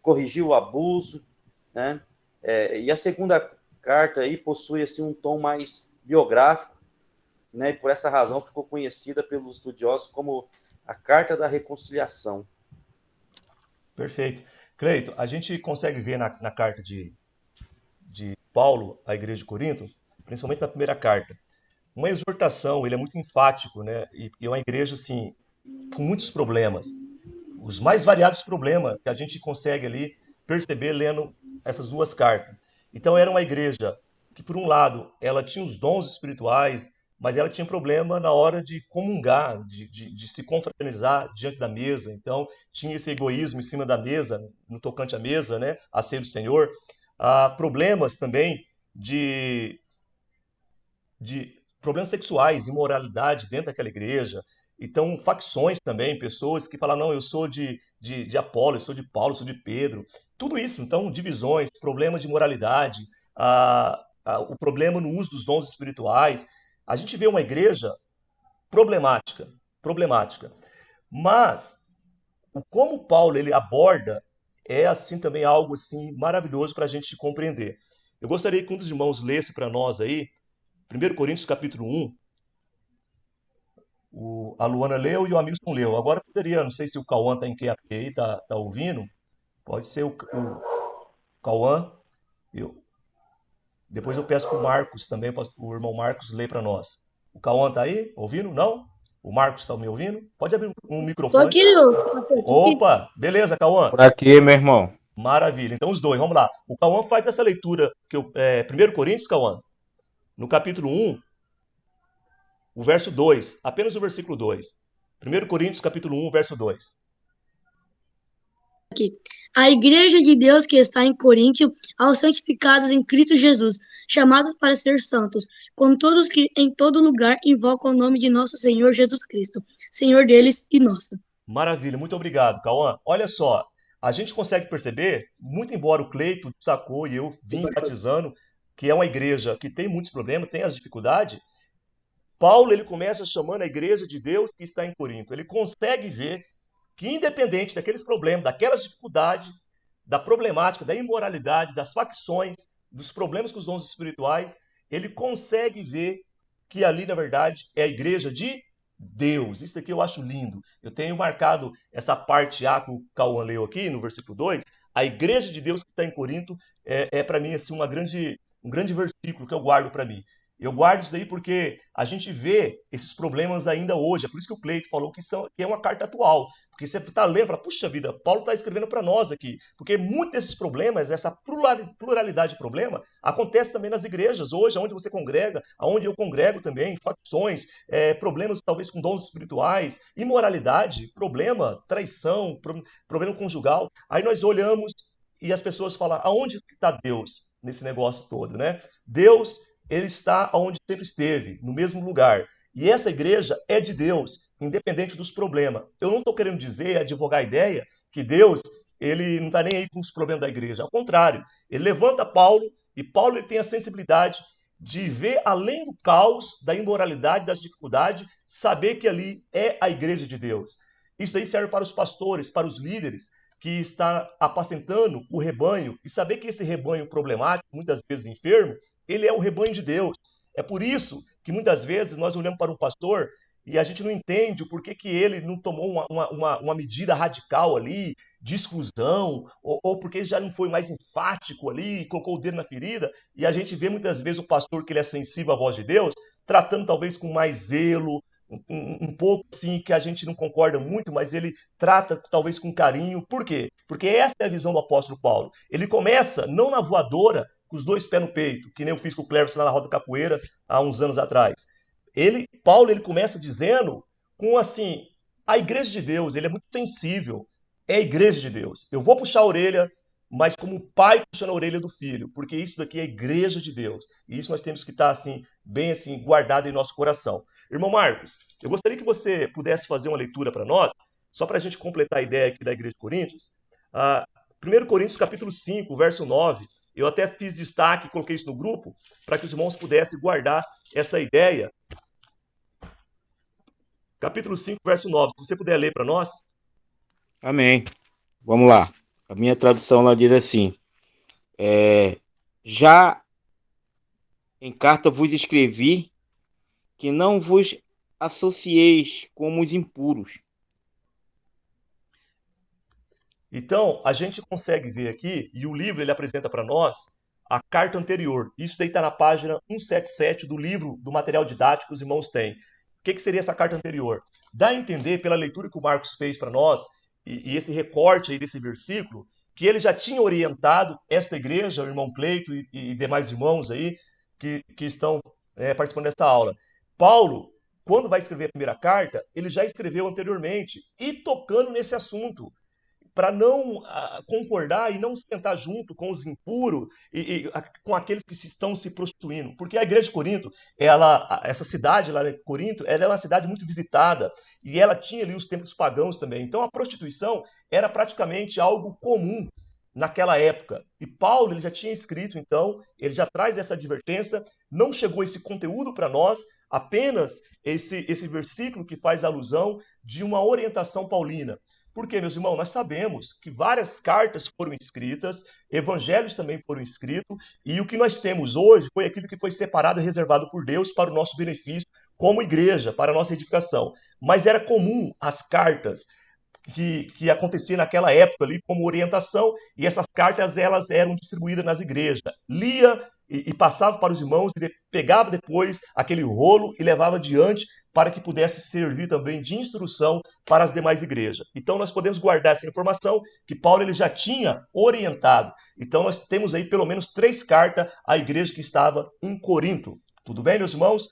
corrigir o abuso, né? E a segunda carta aí possui assim, um tom mais biográfico, né? E por essa razão ficou conhecida pelos estudiosos como a Carta da Reconciliação. Perfeito. Cleito, a gente consegue ver na carta de Paulo à igreja de Corinto, principalmente na primeira carta, uma exortação. Ele é muito enfático, né? E é uma igreja, assim, com muitos problemas. Os mais variados problemas que a gente consegue ali perceber lendo essas 2 cartas. Então, era uma igreja que, por um lado, ela tinha os dons espirituais, mas ela tinha problema na hora de comungar, de se confraternizar diante da mesa. Então, tinha esse egoísmo em cima da mesa, no tocante à mesa, né? A ceia do Senhor. Problemas também de problemas sexuais, imoralidade dentro daquela igreja. Então, facções também, pessoas que falam, não, eu sou de Apolo, eu sou de Paulo, eu sou de Pedro. Tudo isso, então, divisões, problemas de moralidade, o problema no uso dos dons espirituais. A gente vê uma igreja problemática. Mas como Paulo ele aborda é assim também algo assim maravilhoso para a gente compreender. Eu gostaria que um dos irmãos lesse para nós aí, 1 Coríntios capítulo 1. A Luana leu e o Hamilton leu. Agora poderia, não sei se o Cauã está em QAP aí, está ouvindo. Pode ser o Cauã. Depois eu peço para o Marcos também, o irmão Marcos ler para nós. O Cauã está aí? Ouvindo? Não? O Marcos está me ouvindo? Pode abrir um Tô microfone. aqui, pastor. Opa, beleza, Cauã. Por aqui, meu irmão. Maravilha. Então os dois, vamos lá. O Cauã faz essa leitura, 1 Coríntios, Cauã, no capítulo 1, o verso 2, apenas o versículo 2. 1 Coríntios, capítulo 1, verso 2. A igreja de Deus que está em Coríntio, aos santificados em Cristo Jesus, chamados para ser santos, com todos que em todo lugar invocam o nome de nosso Senhor Jesus Cristo, Senhor deles e nosso. Maravilha, muito obrigado, Cauã. Olha só, a gente consegue perceber, muito embora o Cleito destacou e eu vim enfatizando que é uma igreja que tem muitos problemas, tem as dificuldades, Paulo ele começa chamando a igreja de Deus que está em Corinto. Ele consegue ver que independente daqueles problemas, daquelas dificuldades, da problemática, da imoralidade, das facções, dos problemas com os dons espirituais, ele consegue ver que ali, na verdade, é a igreja de Deus. Isso daqui eu acho lindo. Eu tenho marcado essa parte A que o Cauã leu aqui, no versículo 2. A igreja de Deus que está em Corinto para mim, assim, um grande versículo que eu guardo para mim. Eu guardo isso daí porque a gente vê esses problemas ainda hoje. É por isso que o Cleito falou que é uma carta atual. Porque você está lendo e fala, puxa vida, Paulo está escrevendo para nós aqui. Porque muitos desses problemas, essa pluralidade de problema, acontece também nas igrejas. Hoje, onde você congrega, onde eu congrego também, facções, problemas talvez com dons espirituais, imoralidade, problema, traição, problema conjugal. Aí nós olhamos e as pessoas falam, aonde está Deus nesse negócio todo, né? Deus, ele está onde sempre esteve, no mesmo lugar. E essa igreja é de Deus, independente dos problemas. Eu não estou querendo dizer, advogar a ideia, que Deus ele não está nem aí com os problemas da igreja. Ao contrário, ele levanta Paulo, e Paulo ele tem a sensibilidade de ver além do caos, da imoralidade, das dificuldades, saber que ali é a igreja de Deus. Isso daí serve para os pastores, para os líderes, que está apacentando o rebanho, e saber que esse rebanho problemático, muitas vezes enfermo, ele é o rebanho de Deus. É por isso que muitas vezes nós olhamos para um pastor e a gente não entende o porquê que ele não tomou uma medida radical ali, de exclusão, ou porque ele já não foi mais enfático ali, colocou o dedo na ferida, e a gente vê muitas vezes o pastor que ele é sensível à voz de Deus, tratando talvez com mais zelo, um pouco assim, que a gente não concorda muito, mas ele trata talvez com carinho. Por quê? Porque essa é a visão do apóstolo Paulo. Ele começa não na voadora, com os dois pés no peito, que nem eu fiz com o Cleverson lá na roda capoeira há uns anos atrás. Paulo ele começa dizendo com assim, a igreja de Deus, ele é muito sensível, é a igreja de Deus. Eu vou puxar a orelha, mas como o pai puxando a orelha do filho, porque isso daqui é a igreja de Deus. E isso nós temos que estar assim, bem assim, guardado em nosso coração. Irmão Marcos, eu gostaria que você pudesse fazer uma leitura para nós, só para a gente completar a ideia aqui da igreja de Coríntios. 1 Coríntios capítulo 5, verso 9. Eu até fiz destaque, coloquei isso no grupo, para que os irmãos pudessem guardar essa ideia. Capítulo 5, verso 9. Se você puder ler para nós. Amém. Vamos lá. A minha tradução lá diz assim: já em carta vos escrevi que não vos associeis como os impuros. Então, a gente consegue ver aqui, e o livro ele apresenta para nós a carta anterior. Isso daí está na página 177 do livro, do material didático que os irmãos têm. O que seria essa carta anterior? Dá a entender, pela leitura que o Marcos fez para nós, e esse recorte aí desse versículo, que ele já tinha orientado esta igreja, o irmão Cleito e demais irmãos aí, que estão participando dessa aula. Paulo, quando vai escrever a primeira carta, ele já escreveu anteriormente, e tocando nesse assunto, para não concordar e não sentar junto com os impuros com aqueles que estão se prostituindo. Porque a igreja de Corinto, essa cidade lá de Corinto, ela é uma cidade muito visitada e ela tinha ali os templos pagãos também. Então a prostituição era praticamente algo comum naquela época. E Paulo ele já tinha escrito, então, ele já traz essa advertência, não chegou esse conteúdo para nós, apenas esse versículo que faz alusão de uma orientação paulina. Porque, meus irmãos, nós sabemos que várias cartas foram escritas, evangelhos também foram escritos, e o que nós temos hoje foi aquilo que foi separado e reservado por Deus para o nosso benefício como igreja, para a nossa edificação. Mas era comum as cartas que acontecia naquela época ali como orientação, e essas cartas elas eram distribuídas nas igrejas. Lia e passava para os irmãos, e pegava depois aquele rolo e levava adiante para que pudesse servir também de instrução para as demais igrejas. Então nós podemos guardar essa informação que Paulo ele já tinha orientado. Então nós temos aí pelo menos 3 cartas à igreja que estava em Corinto. Tudo bem, meus irmãos?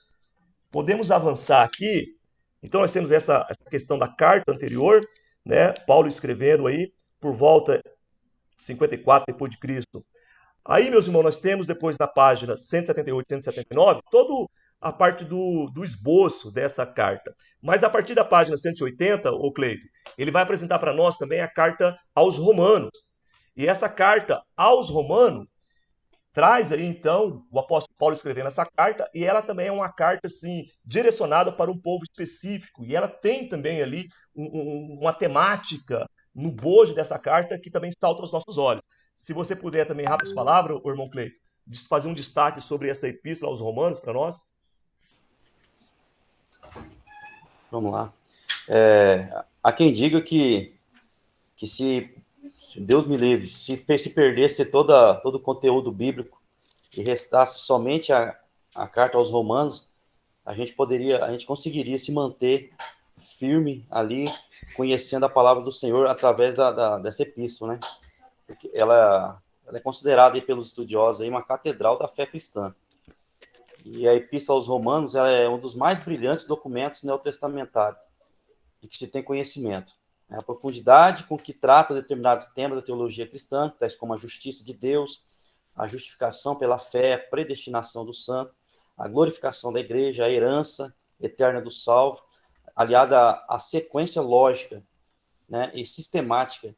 Podemos avançar aqui. Então nós temos essa questão da carta anterior, né? Paulo escrevendo aí por volta de 54 depois de Cristo. Aí, meus irmãos, nós temos depois na página 178 e 179 toda a parte do esboço dessa carta. Mas a partir da página 180, ô Cleito, ele vai apresentar para nós também a carta aos Romanos. E essa carta aos Romanos traz aí então o apóstolo Paulo escrevendo essa carta, e ela também é uma carta assim direcionada para um povo específico, e ela tem também ali uma temática no bojo dessa carta que também salta aos nossos olhos. Se você puder também, rápidas palavras, o irmão Cleito, fazer um destaque sobre essa epístola aos Romanos para nós. Vamos lá. Há quem diga que se Deus me livre, se perdesse todo o conteúdo bíblico e restasse somente a carta aos Romanos, a gente conseguiria se manter firme ali, conhecendo a palavra do Senhor através dessa epístola, né? Porque ela é considerada aí pelos estudiosos aí uma catedral da fé cristã. E a epístola aos Romanos ela é um dos mais brilhantes documentos neotestamentários de que se tem conhecimento. A profundidade com que trata determinados temas da teologia cristã, tais como a justiça de Deus, a justificação pela fé, a predestinação do santo, a glorificação da igreja, a herança eterna do salvo, aliada à sequência lógica, né, e sistemática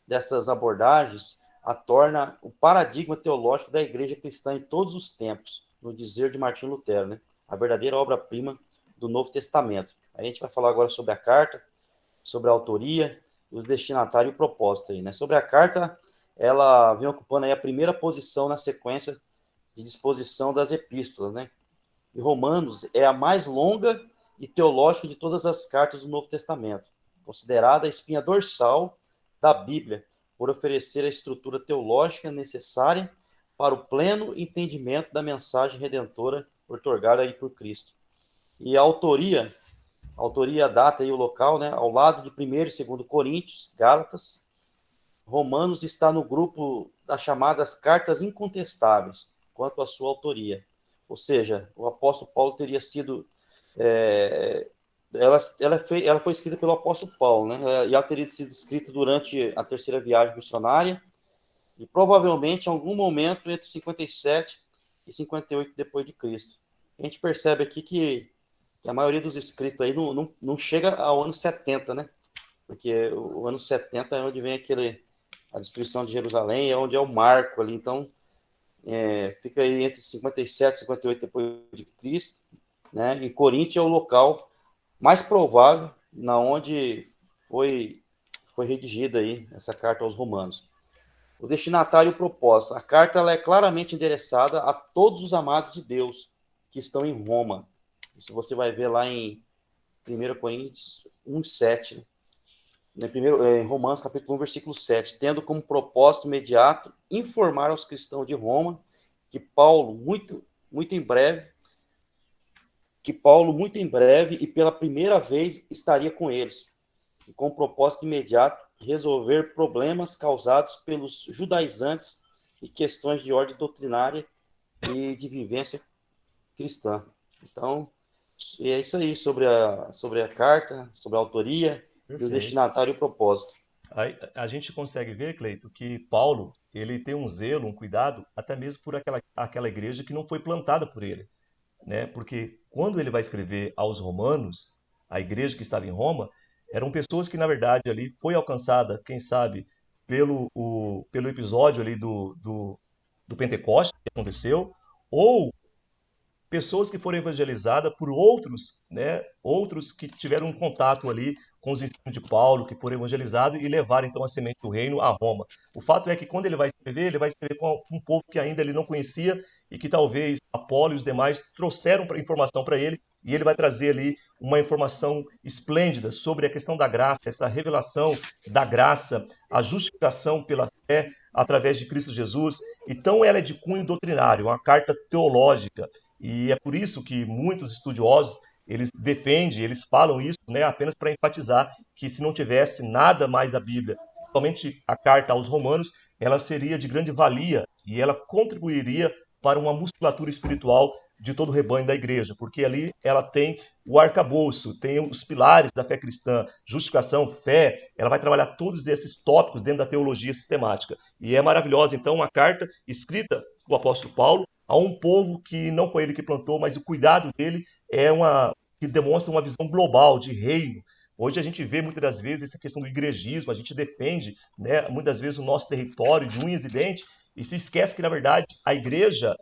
dessas abordagens, a torna o paradigma teológico da igreja cristã em todos os tempos, no dizer de Martinho Lutero, né, a verdadeira obra-prima do Novo Testamento. A gente vai falar agora sobre a carta, sobre a autoria, o destinatário e o propósito aí, né? Sobre a carta, ela vem ocupando aí a primeira posição na sequência de disposição das epístolas, né? E Romanos é a mais longa e teológica de todas as cartas do Novo Testamento, considerada a espinha dorsal da Bíblia, por oferecer a estrutura teológica necessária para o pleno entendimento da mensagem redentora outorgada aí por Cristo. E a autoria, a data e o local, né? Ao lado de 1º e 2º Coríntios, Gálatas, Romanos está no grupo das chamadas cartas incontestáveis, quanto à sua autoria. Ou seja, o apóstolo Paulo teria sido... ela foi escrita pelo apóstolo Paulo, né? E ela teria sido escrita durante a 3ª viagem missionária, e provavelmente em algum momento entre 57 e 58 depois de Cristo. A gente percebe aqui que a maioria dos escritos aí não chega ao ano 70, né? Porque o ano 70 é onde vem a destruição de Jerusalém, é onde é o marco ali. Então, fica aí entre 57 e 58 depois de Cristo, né? E Corinto é o local mais provável na onde foi redigida aí essa carta aos Romanos. O destinatário e o propósito. A carta ela é claramente endereçada a todos os amados de Deus que estão em Roma. Isso você vai ver lá em 1 Coríntios 1:7, né? Em Romanos, capítulo 1, versículo 7, tendo como propósito imediato informar aos cristãos de Roma que Paulo, muito em breve e pela primeira vez estaria com eles, e com o propósito imediato resolver problemas causados pelos judaizantes e questões de ordem doutrinária e de vivência cristã. Então, é isso aí sobre a carta, sobre a autoria, e o destinatário e o propósito. A gente consegue ver, Cleito, que Paulo ele tem um zelo, um cuidado, até mesmo por aquela igreja que não foi plantada por ele, né? Porque quando ele vai escrever aos Romanos, a igreja que estava em Roma, eram pessoas que, na verdade, ali foi alcançada, quem sabe, pelo episódio ali do Pentecostes que aconteceu, ou pessoas que foram evangelizadas por outros, né, outros que tiveram um contato ali com os ensinos de Paulo, que foram evangelizados e levaram então a semente do reino a Roma. O fato é que quando ele vai escrever com um povo que ainda ele não conhecia e que talvez Apolo e os demais trouxeram informação para ele, e ele vai trazer ali uma informação esplêndida sobre a questão da graça, essa revelação da graça, a justificação pela fé através de Cristo Jesus. Então ela é de cunho doutrinário, uma carta teológica, e é por isso que muitos estudiosos, eles defendem, eles falam isso, né, apenas para enfatizar que se não tivesse nada mais da Bíblia, somente a carta aos Romanos, ela seria de grande valia e ela contribuiria para uma musculatura espiritual de todo o rebanho da igreja, porque ali ela tem o arcabouço, tem os pilares da fé cristã, justificação, fé, ela vai trabalhar todos esses tópicos dentro da teologia sistemática. E é maravilhosa, então, uma carta escrita do apóstolo Paulo a um povo que não foi ele que plantou, mas o cuidado dele que demonstra uma visão global de reino. Hoje a gente vê muitas das vezes essa questão do igrejismo, a gente defende, né, muitas vezes o nosso território de unhas e dentes e se esquece que, na verdade, a igreja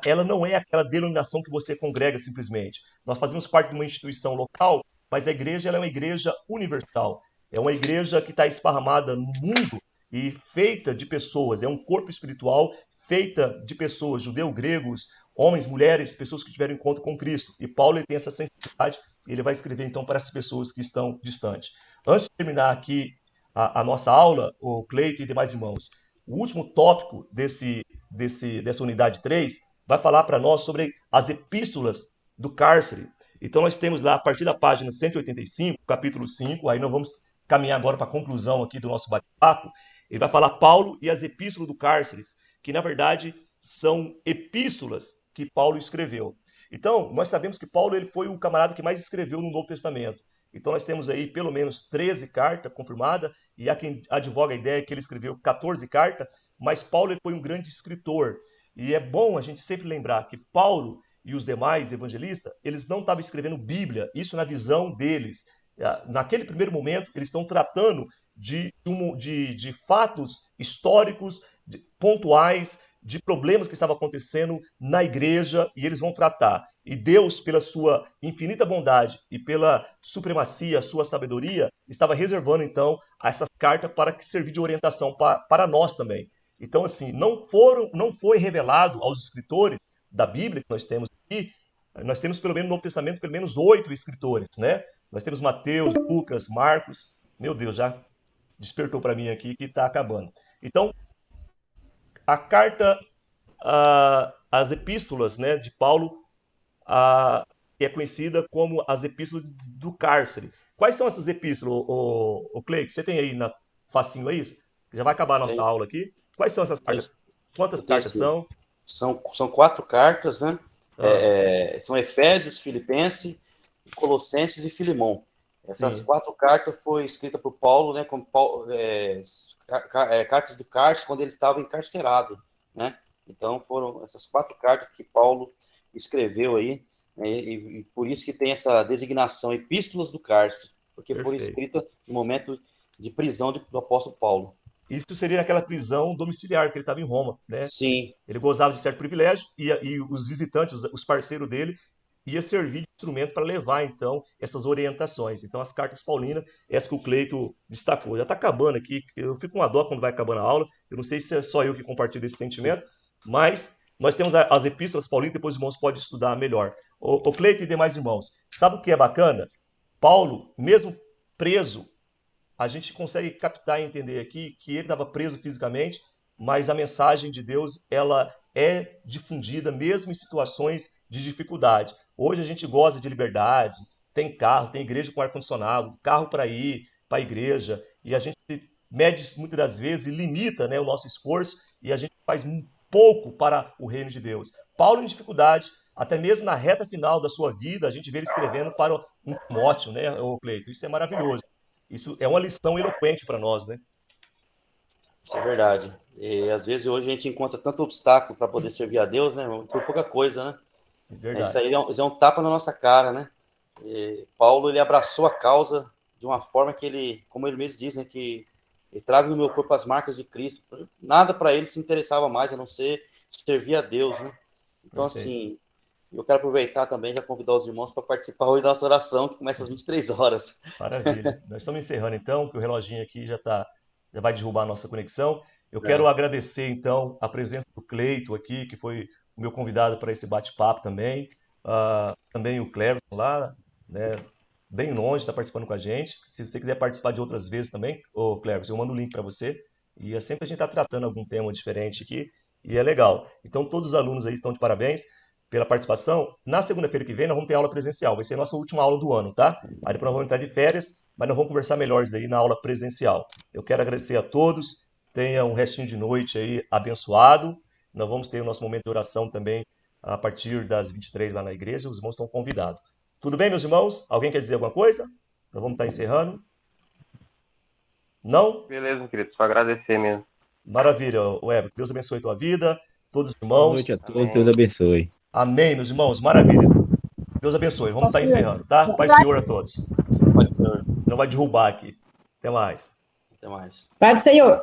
ela não é aquela denominação que você congrega simplesmente. Nós fazemos parte de uma instituição local, mas a igreja ela é uma igreja universal. É uma igreja que está esparramada no mundo e feita de pessoas, é um corpo espiritual feita de pessoas, judeus, gregos, homens, mulheres, pessoas que tiveram encontro com Cristo. E Paulo ele tem essa sensibilidade, e ele vai escrever então para essas pessoas que estão distantes. Antes de terminar aqui a nossa aula, o Cleito e demais irmãos, o último tópico dessa unidade 3 vai falar para nós sobre as epístolas do cárcere. Então nós temos lá, a partir da página 185, capítulo 5, aí nós vamos caminhar agora para a conclusão aqui do nosso bate-papo. Ele vai falar Paulo e as epístolas do cárcere, que na verdade são epístolas que Paulo escreveu. Então, nós sabemos que Paulo ele foi o camarada que mais escreveu no Novo Testamento. Então, nós temos aí pelo menos 13 cartas confirmadas, e há quem advoga a ideia que ele escreveu 14 cartas, mas Paulo ele foi um grande escritor. E é bom a gente sempre lembrar que Paulo e os demais evangelistas, eles não estavam escrevendo Bíblia, isso na visão deles. Naquele primeiro momento, eles estão tratando de fatos históricos, pontuais, de problemas que estavam acontecendo na igreja, e eles vão tratar. E Deus, pela sua infinita bondade e pela supremacia, sua sabedoria, estava reservando, então, essas cartas para que servir de orientação para nós também. Então, assim, não foi revelado aos escritores da Bíblia que nós temos aqui, nós temos pelo menos no Novo Testamento, pelo menos 8 escritores, né? Nós temos Mateus, Lucas, Marcos, meu Deus, já despertou para mim aqui que está acabando. Então, a carta, as epístolas, né, de Paulo, que é conhecida como as epístolas do cárcere. Quais são essas epístolas, o Cleito? Você tem aí na facinho aí? Já vai acabar a nossa aula aqui. Quais são essas cartas? Quantas cartas são? São 4 cartas, né? São Efésios, Filipenses, Colossenses e Filemão. Essas 4 cartas foram escritas por Paulo, né? Como cartas do cárcere, quando ele estava encarcerado, né? Então foram essas 4 cartas que Paulo escreveu aí, né? E por isso que tem essa designação Epístolas do Cárcere, porque foram escritas no momento de prisão do apóstolo Paulo. Isso seria aquela prisão domiciliar, que ele estava em Roma, né? Sim. Ele gozava de certo privilégio e os visitantes, os parceiros dele, ia servir de instrumento para levar, então, essas orientações. Então, as cartas paulinas, essa que o Cleito destacou. Já está acabando aqui, eu fico com uma dó quando vai acabando a aula, eu não sei se é só eu que compartilho desse sentimento, mas nós temos as epístolas paulinas, depois os irmãos podem estudar melhor. O Cleito e demais irmãos, sabe o que é bacana? Paulo, mesmo preso, a gente consegue captar e entender aqui que ele estava preso fisicamente, mas a mensagem de Deus, ela é difundida mesmo em situações de dificuldade. Hoje a gente goza de liberdade, tem carro, tem igreja com ar-condicionado, carro para ir para a igreja, e a gente mede muitas das vezes e limita, né, o nosso esforço, e a gente faz pouco para o reino de Deus. Paulo em dificuldade, até mesmo na reta final da sua vida, a gente vê ele escrevendo para um Timóteo, né, o Cleito? Isso é maravilhoso. Isso é uma lição eloquente para nós, né? Isso é verdade. E às vezes hoje a gente encontra tanto obstáculo para poder servir a Deus, né? Por pouca coisa, né? É verdade. Isso aí é um tapa na nossa cara, né? E Paulo, ele abraçou a causa de uma forma que ele, como ele mesmo diz, né, que e trago no meu corpo as marcas de Cristo. Nada para ele se interessava mais a não ser servir a Deus, né? Então, Perfeito. assim, eu quero aproveitar também, já convidar os irmãos para participar hoje da nossa oração, que começa às 23 horas. Maravilha. Nós estamos encerrando então, que o reloginho aqui já vai derrubar a nossa conexão. Eu quero agradecer então a presença do Cleito aqui, que foi o meu convidado para esse bate-papo também. Também o Cleverson lá, né, bem longe, está participando com a gente. Se você quiser participar de outras vezes também, ô Cleverson, eu mando o link para você. E é sempre a gente está tratando algum tema diferente aqui, e é legal. Então todos os alunos aí estão de parabéns pela participação. Na segunda-feira que vem nós vamos ter aula presencial, vai ser a nossa última aula do ano, tá? Aí depois nós vamos entrar de férias, mas nós vamos conversar melhor isso daí na aula presencial. Eu quero agradecer a todos, tenha um restinho de noite aí abençoado. Nós vamos ter o nosso momento de oração também a partir das 23 lá na igreja, os irmãos estão convidados. Tudo bem, meus irmãos? Alguém quer dizer alguma coisa? Nós vamos estar encerrando. Não? Beleza, querido, só agradecer mesmo. Maravilha, Weber. Deus abençoe a tua vida, todos os Boa irmãos. noite a todos, Deus abençoe. Amém, meus irmãos. Maravilha. Deus abençoe. Vamos estar encerrando, tá? Paz do Senhor a todos. Pode, Senhor. Não vai derrubar aqui. Até mais. Até mais. Pai do Senhor.